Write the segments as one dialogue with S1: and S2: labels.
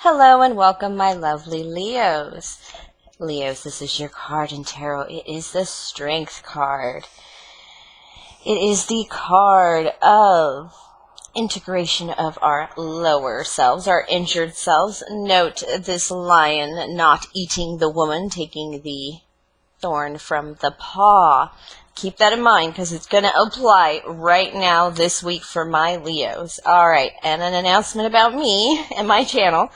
S1: Hello and welcome, my lovely Leos. Leos, this is your card in tarot. It is the Strength card. It is the card of integration of our lower selves, our injured selves. Note this lion not eating the woman, taking the thorn from the paw. Keep that in mind because it's going to apply right now this week for my Leos. All right, and an announcement about me and my channel.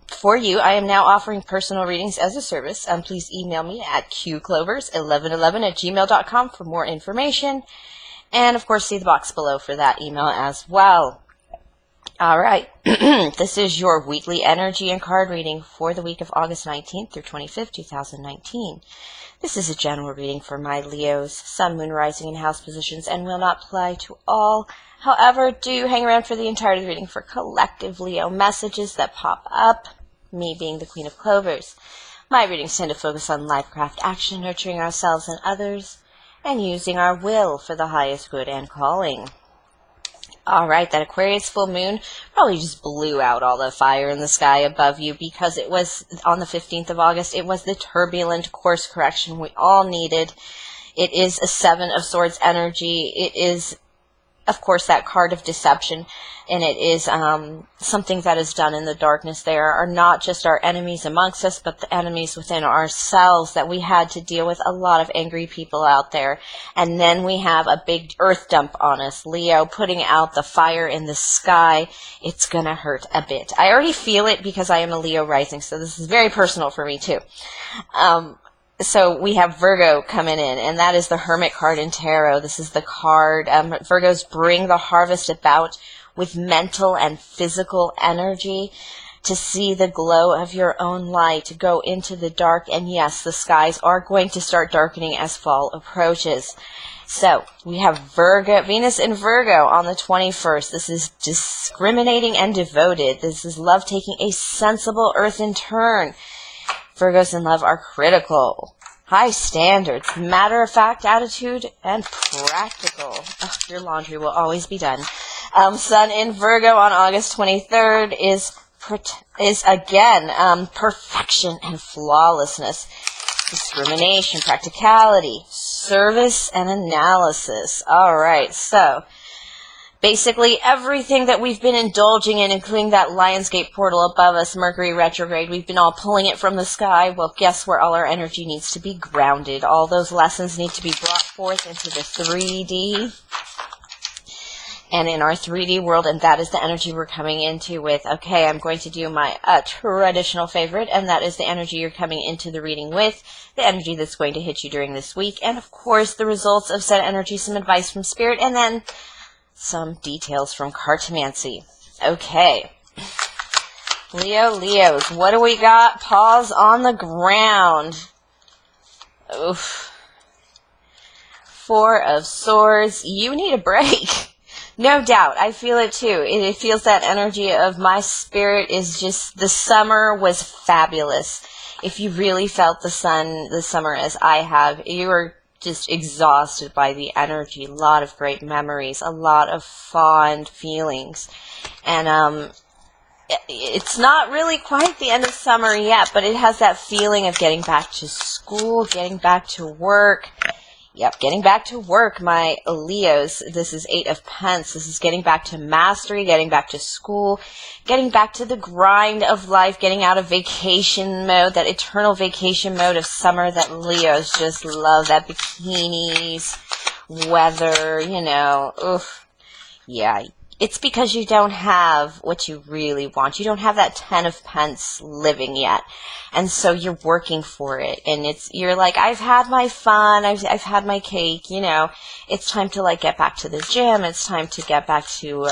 S1: For you, I am now offering personal readings as a service. Please email me at qclovers1111@gmail.com for more information. And, of course, see the box below for that email as well. All right. This is your weekly energy and card reading for the week of August 19th through 25th, 2019. This is a general reading for my Leos, Sun, Moon, Rising, and House positions, and will not apply to all. However, do hang around for the entirety of the reading for collective Leo messages that pop up, me being the Queen of Clovers. My readings tend to focus on life, craft, action, nurturing ourselves and others, and using our will for the highest good and calling. All right, that Aquarius full moon probably just blew out all the fire in the sky above you because it was on the 15th of August. It was the turbulent course correction we all needed. It is a Seven of Swords energy. It is, of course, that card of deception, and it is something that is done in the darkness. There are not just our enemies amongst us, but the enemies within ourselves that we had to deal with. A lot of angry people out there. And then we have a big earth dump on us. Leo putting out the fire in the sky. It's going to hurt a bit. I already feel it because I am a Leo rising, so this is very personal for me too. So we have Virgo coming in, and that is the Hermit card in tarot. This is the card. Virgos bring the harvest about with mental and physical energy to see the glow of your own light, to go into the dark. And yes, the skies are going to start darkening as fall approaches. So we have Virgo, Venus in Virgo on the 21st. This is discriminating and devoted. This is love taking a sensible earth in turn. Virgos in love are critical, high standards, matter-of-fact attitude, and practical. Ugh, your laundry will always be done. Sun in Virgo on August 23rd is again perfection and flawlessness, discrimination, practicality, service, and analysis. All right, so basically, everything that we've been indulging in, including that Lionsgate portal above us, Mercury retrograde, we've been all pulling it from the sky. Well, guess where all our energy needs to be grounded? All those lessons need to be brought forth into the 3D and in our 3D world, and that is the energy we're coming into with. Okay, I'm going to do my traditional favorite, and that is the energy you're coming into the reading with, the energy that's going to hit you during this week, and of course, the results of said energy, some advice from Spirit, and then some details from cartomancy. Okay. Leos, what do we got? Paws on the ground. Oof. Four of Swords. You need a break. No doubt. I feel it too. It feels that energy of my spirit is just, the summer was fabulous. If you really felt the summer as I have, you were just exhausted by the energy. A lot of great memories, a lot of fond feelings. And it's not really quite the end of summer yet, but it has that feeling of getting back to school, getting back to work. Yep, getting back to work, my Leos. This is Eight of Pence. This is getting back to mastery, getting back to school, getting back to the grind of life, getting out of vacation mode, that eternal vacation mode of summer that Leos just love, that bikinis, weather, you know, oof. Yeah, it's because you don't have what you really want. You don't have that 10 of Pence living yet. And so you're working for it. And you're like, I've had my fun. I've had my cake. You know, it's time to like get back to the gym. It's time to get back to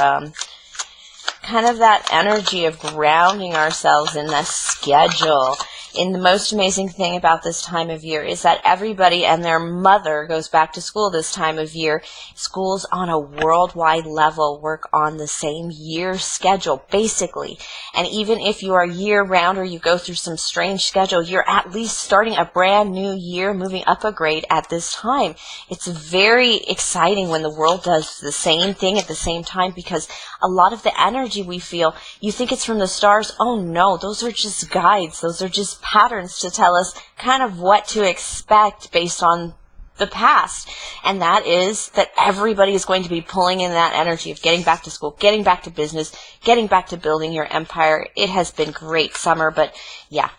S1: kind of that energy of grounding ourselves in the schedule. And the most amazing thing about this time of year is that everybody and their mother goes back to school this time of year. Schools on a worldwide level work on the same year schedule, basically. And even if you are year-round or you go through some strange schedule, you're at least starting a brand new year, moving up a grade at this time. It's very exciting when the world does the same thing at the same time, because a lot of the energy we feel, you think it's from the stars. Oh no, those are just guides. Those are just patterns to tell us kind of what to expect based on the past. And that is that everybody is going to be pulling in that energy of getting back to school, getting back to business, getting back to building your empire. It has been great summer, but yeah.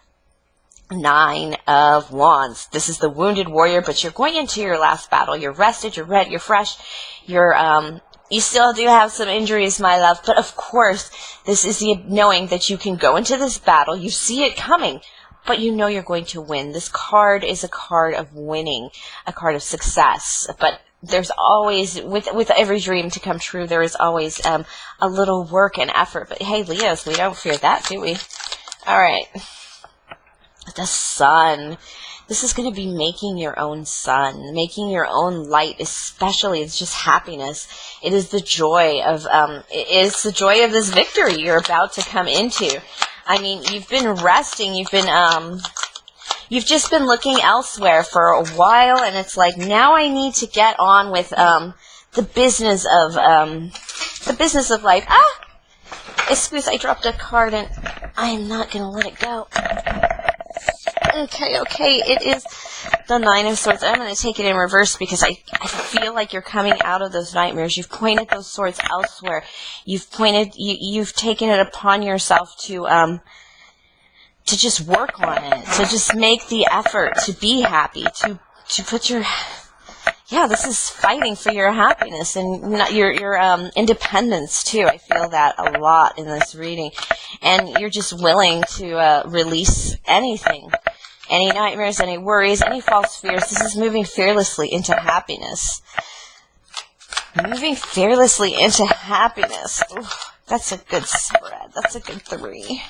S1: 9 of Wands. This is the wounded warrior, but you're going into your last battle. You're rested, you're ready, you're fresh, you still do have some injuries, my love, but of course, this is the knowing that you can go into this battle, you see it coming, but you know you're going to win. This card is a card of winning, a card of success, but there's always, with every dream to come true, there is always a little work and effort. But hey, Leos, we don't fear that, do we? All right. The Sun. This is going to be making your own sun, making your own light, especially. It's just happiness. It is the joy of, this victory you're about to come into. I mean, you've been resting, you've just been looking elsewhere for a while, and it's like, now I need to get on with, the business of life. Excuse, I dropped a card and I am not going to let it go. Okay, it is the 9 of Swords. I'm going to take it in reverse because I feel like you're coming out of those nightmares. You've pointed those swords elsewhere. You've taken it upon yourself to just work on it, to just make the effort, to be happy, to put your, this is fighting for your happiness and your independence too. I feel that a lot in this reading. And you're just willing to release anything. Any nightmares, any worries, any false fears. This is moving fearlessly into happiness. Moving fearlessly into happiness. Ooh, that's a good spread. That's a good 3.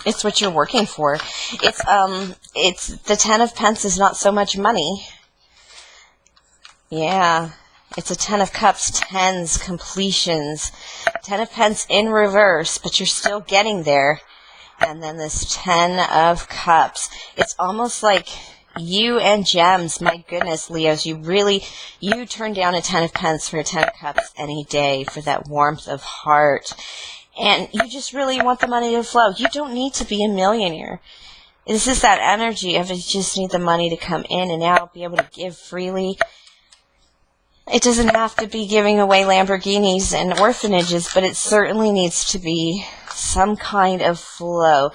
S1: It's what you're working for. It's the 10 of Pentacles is not so much money. Yeah. It's a 10 of Cups, 10s, completions. 10 of Pentacles in reverse, but you're still getting there. And then this 10 of Cups. It's almost like you and Gems, my goodness, Leos, you turn down a 10 of Pentacles for a 10 of Cups any day for that warmth of heart. And you just really want the money to flow. You don't need to be a millionaire. This is that energy of you just need the money to come in and out, be able to give freely. It doesn't have to be giving away Lamborghinis and orphanages, but it certainly needs to be some kind of flow.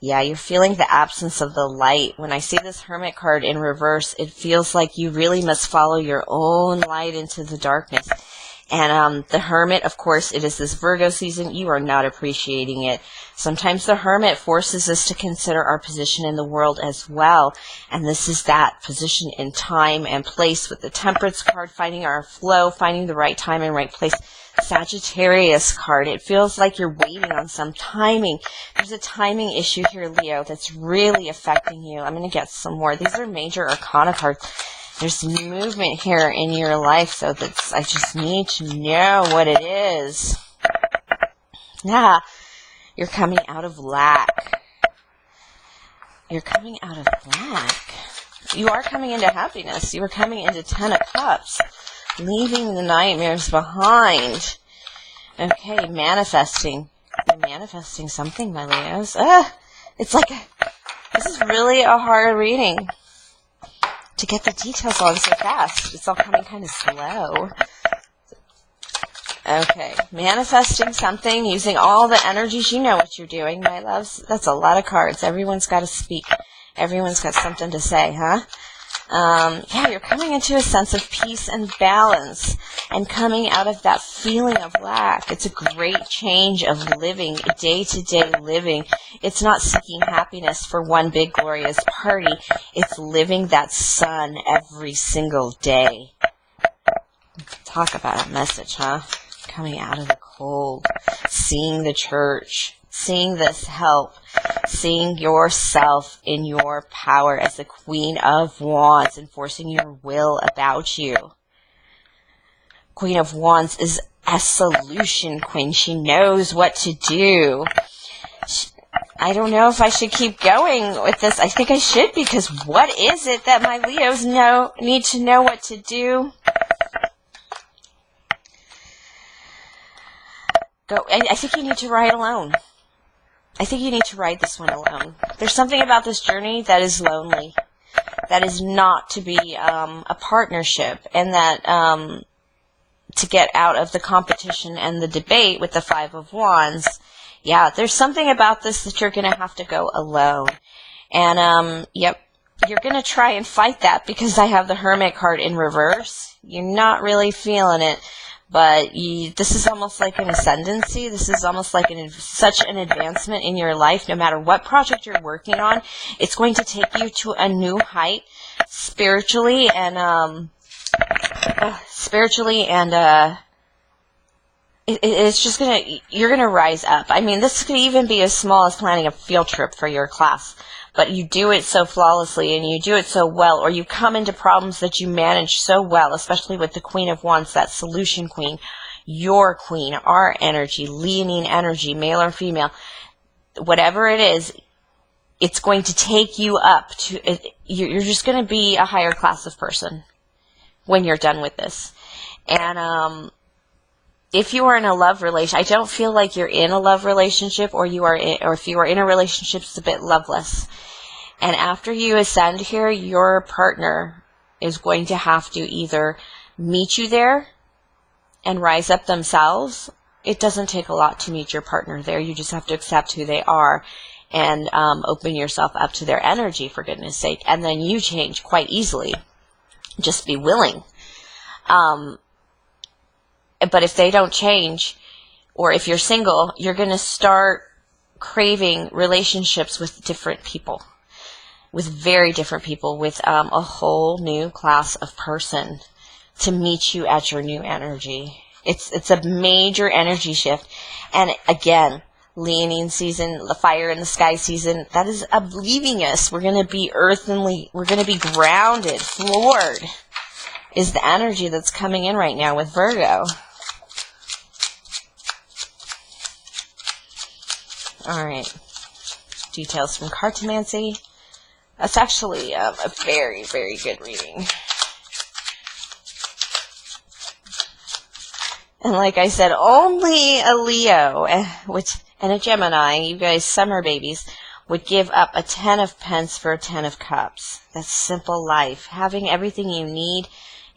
S1: Yeah, you're feeling the absence of the light. When I see this Hermit card in reverse, it feels like you really must follow your own light into the darkness. And the Hermit, of course, it is this Virgo season. You are not appreciating it. Sometimes the Hermit forces us to consider our position in the world as well. And this is that position in time and place with the Temperance card, finding our flow, finding the right time and right place. Sagittarius card, it feels like you're waiting on some timing. There's a timing issue here, Leo, that's really affecting you. I'm going to get some more. These are major arcana cards. There's movement here in your life, so I just need to know what it is. Yeah, you're coming out of lack. You're coming out of lack. You are coming into happiness. You are coming into 10 of Cups, leaving the nightmares behind. Okay, manifesting. You're manifesting something, my Leos. It's like, this is really a hard reading. To get the details on so fast. It's all coming kind of slow. Okay. Manifesting something using all the energies. You know what you're doing, my loves. That's a lot of cards. Everyone's got to speak. Everyone's got something to say, huh? Yeah, you're coming into a sense of peace and balance and coming out of that feeling of lack. It's a great change of living, day-to-day living. It's not seeking happiness for one big glorious party. It's living that sun every single day. Talk about a message, huh? Coming out of the cold, seeing the church. seeing this help, seeing yourself in your power as the Queen of Wands, enforcing your will about you. Queen of Wands is a solution queen. She knows what to do. I don't know if I should keep going with this. I think I should, because what is it that my Leos need to know what to do? I think you need to ride alone. I think you need to ride this one alone. There's something about this journey that is lonely, that is not to be a partnership, and that to get out of the competition and the debate with the Five of Wands. Yeah, there's something about this that you're going to have to go alone. And, yep, you're going to try and fight that, because I have the Hermit card in reverse. You're not really feeling it. But this is almost like an ascendancy. This is almost like such an advancement in your life. No matter what project you're working on, it's going to take you to a new height spiritually and it's just you're gonna rise up. I mean, this could even be as small as planning a field trip for your class. But you do it so flawlessly, and you do it so well, or you come into problems that you manage so well, especially with the Queen of Wands, that solution queen, your queen, our energy, leonine energy, male or female, whatever it is, it's going to take you up to, you're just going to be a higher class of person when you're done with this. And if you are in a love relationship, I don't feel like you're in a love relationship, or if you are in a relationship, it's a bit loveless. And after you ascend here, your partner is going to have to either meet you there and rise up themselves. It doesn't take a lot to meet your partner there. You just have to accept who they are and open yourself up to their energy, for goodness sake. And then you change quite easily. Just be willing. But if they don't change, or if you're single, you're going to start craving relationships with different people. With very different people, with a whole new class of person to meet you at your new energy. It's a major energy shift. And again, leonine season, the fire in the sky season, that is leaving us. We're going to be earthenly, we're going to be grounded, floored, is the energy that's coming in right now with Virgo. Alright, details from Cartomancy. That's actually a very, very good reading. And like I said, only a Leo and a Gemini, you guys summer babies, would give up a 10 of Pence for a 10 of Cups. That's simple life. Having everything you need,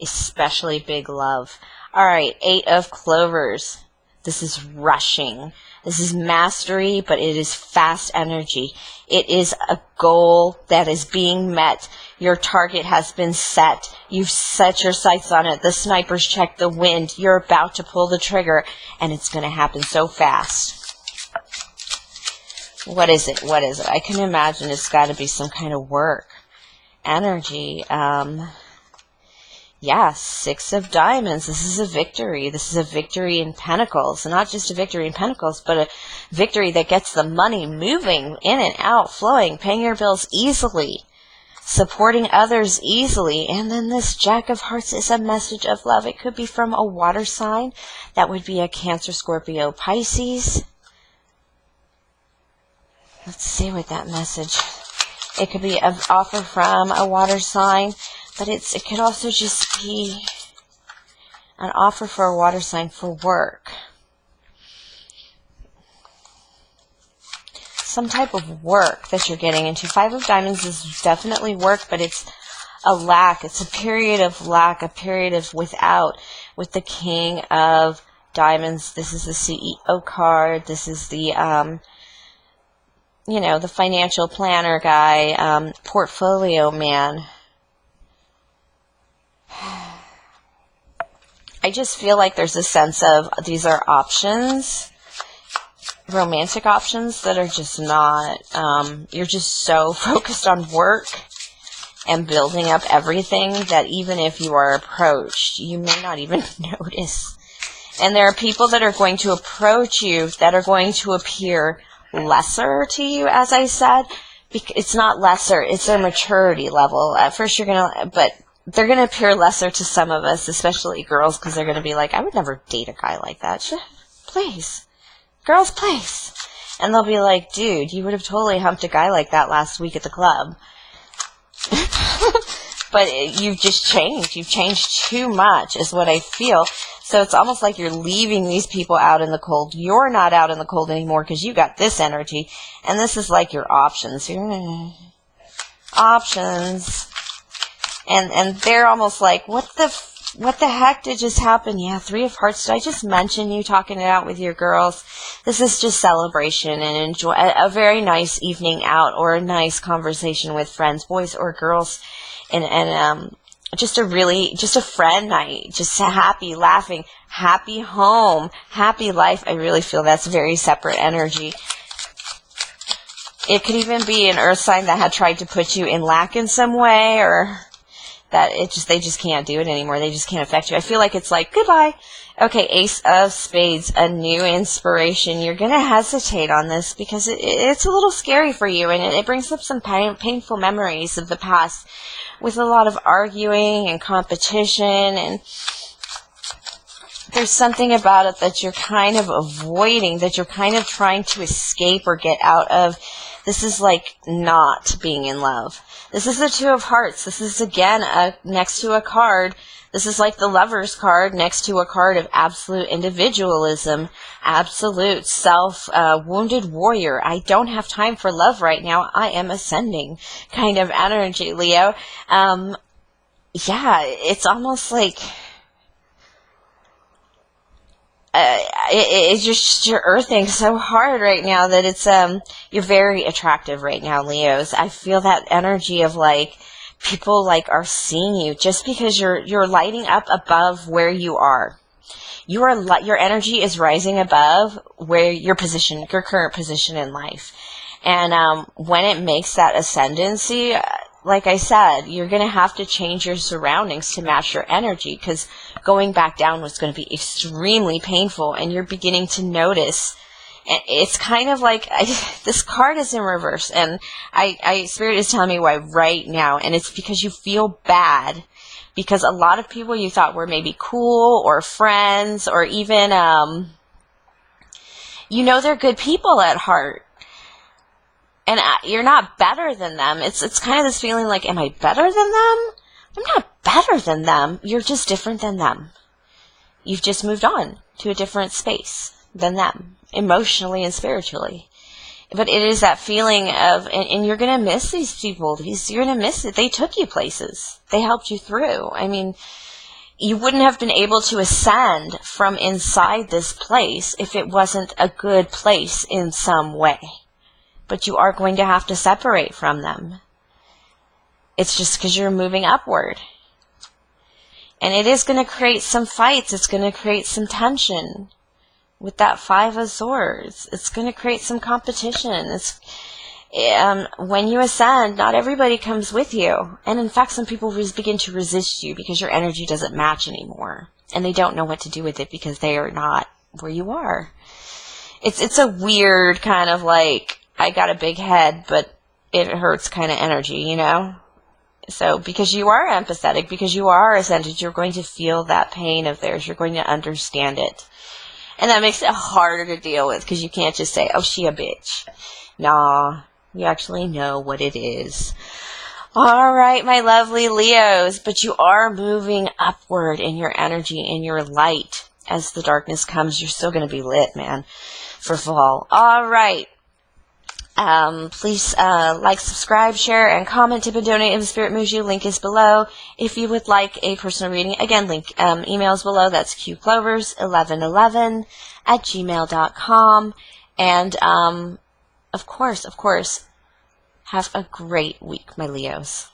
S1: especially big love. Alright, 8 of Clovers. This is rushing. This is mastery, but it is fast energy. It is a goal that is being met. Your target has been set. You've set your sights on it. The snipers check the wind. You're about to pull the trigger, and it's going to happen so fast. What is it? What is it? I can imagine it's got to be some kind of work. Energy. Yeah, 6 of Diamonds. This is a victory. This is a victory in Pentacles. And not just a victory in Pentacles, but a victory that gets the money moving, in and out, flowing, paying your bills easily, supporting others easily. And then this Jack of Hearts is a message of love. It could be from a water sign. That would be a Cancer, Scorpio, Pisces. Let's see what that message. It could be an offer from a water sign. But it could also just be an offer for a water sign for work. Some type of work that you're getting into. 5 of Diamonds is definitely work, but it's a lack. It's a period of lack, a period of without. With the King of Diamonds, this is the CEO card. This is the, the financial planner guy, portfolio man. I just feel like there's a sense of these are options, romantic options that are just not, you're just so focused on work and building up everything that even if you are approached, you may not even notice. And there are people that are going to approach you that are going to appear lesser to you, as I said. It's not lesser, it's their maturity level. At first but they're going to appear lesser to some of us, especially girls, because they're going to be like, I would never date a guy like that. Please. Girls, please. And they'll be like, dude, you would have totally humped a guy like that last week at the club. But you've just changed. You've changed too much is what I feel. So it's almost like you're leaving these people out in the cold. You're not out in the cold anymore because you got this energy. And this is like your options. Options. And they're almost like, what the heck did just happen? Yeah, 3 of Hearts. Did I just mention you talking it out with your girls? This is just celebration and enjoy a very nice evening out or a nice conversation with friends, boys or girls. And just a friend night, just happy, laughing, happy home, happy life. I really feel that's very separate energy. It could even be an earth sign that had tried to put you in lack in some way, or that they just can't do it anymore. They just can't affect you. I feel like it's like, goodbye. Okay, Ace of Spades, a new inspiration. You're going to hesitate on this because it's a little scary for you, and it brings up some painful memories of the past with a lot of arguing and competition, and there's something about it that you're kind of avoiding, that you're kind of trying to escape or get out of. This is like not being in love. This is the 2 of Hearts. This is, again, next to a card. This is like the Lover's card next to a card of absolute individualism, absolute wounded warrior. I don't have time for love right now. I am ascending kind of energy, Leo. Yeah, it's almost like it's just you're earthing so hard right now that it's you're very attractive right now, Leos. I feel that energy of like people like are seeing you just because you're lighting up above where you are. Your energy is rising above where your current position in life. And when it makes that ascendancy, like I said, you're going to have to change your surroundings to match your energy, because going back down was going to be extremely painful, and you're beginning to notice. And it's kind of like, this card is in reverse, and Spirit is telling me why right now, and it's because you feel bad, because a lot of people you thought were maybe cool, or friends, or even, they're good people at heart. And you're not better than them. It's kind of this feeling like, am I better than them? I'm not better than them. You're just different than them. You've just moved on to a different space than them, emotionally and spiritually. But it is that feeling of, and you're going to miss these people. You're going to miss it. They took you places. They helped you through. I mean, you wouldn't have been able to ascend from inside this place if it wasn't a good place in some way. But you are going to have to separate from them. It's just because you're moving upward. And it is going to create some fights. It's going to create some tension with that 5 of Swords. It's going to create some competition. When you ascend, not everybody comes with you. And in fact, some people begin to resist you because your energy doesn't match anymore. And they don't know what to do with it because they are not where you are. It's a weird kind of like, I got a big head, but it hurts kind of energy, So because you are empathetic, because you are ascended, you're going to feel that pain of theirs. You're going to understand it. And that makes it harder to deal with because you can't just say, oh, she a bitch. Nah, you actually know what it is. All right, my lovely Leos, but you are moving upward in your energy, in your light. As the darkness comes, you're still going to be lit, man, for fall. All right. Please like, subscribe, share, and comment, tip, and donate if the Spirit moves you. Link is below. If you would like a personal reading, again, link, email is below. That's qclovers1111@gmail.com. And, of course, have a great week, my Leos.